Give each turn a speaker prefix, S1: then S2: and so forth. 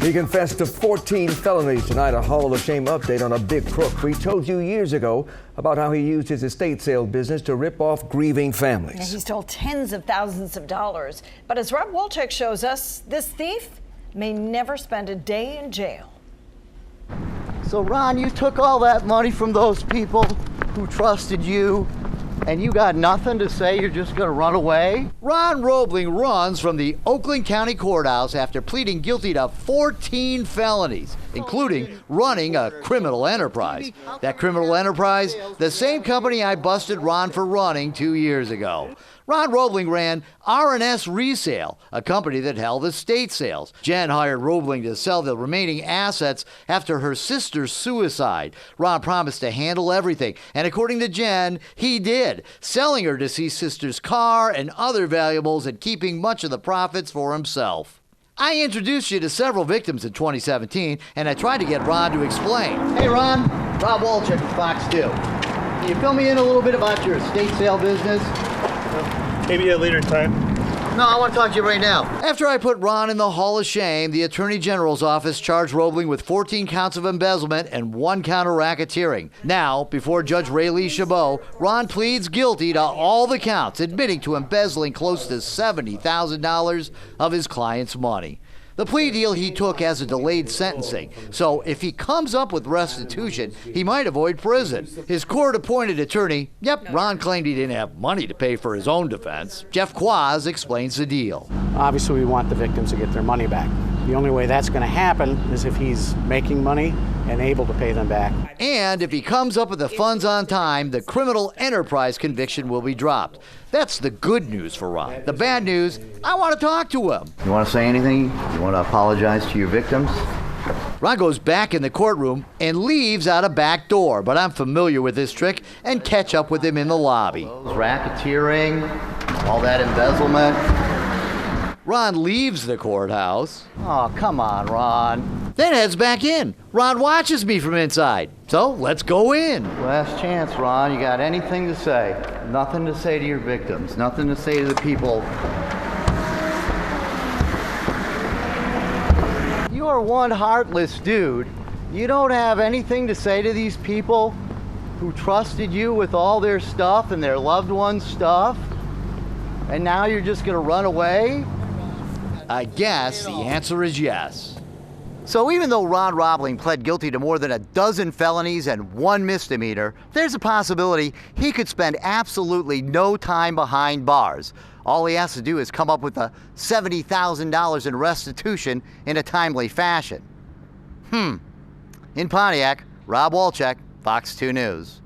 S1: He confessed to 14 felonies. Tonight, a Hall of Shame update on a big crook. We told you years ago about how he used his estate sale business to rip off grieving families.
S2: Yeah, he stole tens of thousands of dollars. But as Rob Wolchek shows us, this thief may never spend a day in jail.
S3: So, Ron, you took all that money from those people who trusted you, and you got nothing to say? You're just going to run away?
S4: Ron Roebling runs from the Oakland County Courthouse after pleading guilty to 14 felonies, including running a criminal enterprise. That criminal enterprise, the same company I busted Ron for running 2 years ago. Ron Roebling ran R&S Resale, a company that held estate sales. Jen hired Roebling to sell the remaining assets after her sister's suicide. Ron promised to handle everything, and according to Jen, he did, selling her deceased sister's car and other valuables and keeping much of the profits for himself. I introduced you to several victims in 2017, and I tried to get Ron to explain.
S3: Hey, Ron. Rob Wolchek from Fox 2. Can you fill me in a little bit about your estate sale business?
S5: Maybe a later time.
S3: No, I want to talk to you right now.
S4: After I put Ron in the Hall of Shame, the Attorney General's office charged Roebling with 14 counts of embezzlement and 1 count of racketeering. Now, before Judge Rayleigh Chabot, Ron pleads guilty to all the counts, admitting to embezzling close to $70,000 of his client's money. The plea deal he took as a delayed sentencing, so if he comes up with restitution, he might avoid prison. His court-appointed attorney, Ron claimed he didn't have money to pay for his own defense. Jeff Quaz explains the deal.
S6: Obviously, we want the victims to get their money back. The only way that's going to happen is if he's making money and able to pay them back.
S4: And if he comes up with the funds on time, the criminal enterprise conviction will be dropped. That's the good news for Ron. The bad news, I want to talk to him.
S3: You want to say anything? You want to apologize to your victims?
S4: Ron goes back in the courtroom and leaves out a back door, but I'm familiar with this trick and catch up with him in the lobby.
S3: Racketeering, all that embezzlement.
S4: Ron leaves the courthouse.
S3: Oh, come on, Ron.
S4: Then heads back in. Ron watches me from inside. So let's go in.
S3: Last chance, Ron. You got anything to say? Nothing to say to your victims. Nothing to say to the people. You are one heartless dude. You don't have anything to say to these people who trusted you with all their stuff and their loved ones' stuff? And now you're just going to run away?
S4: I guess the answer is yes.
S3: So even though Ron Roebling pled guilty to more than a dozen felonies and 1 misdemeanor, there's a possibility he could spend absolutely no time behind bars. All he has to do is come up with the $70,000 in restitution in a timely fashion. In Pontiac, Rob Wolchek, Fox 2 News.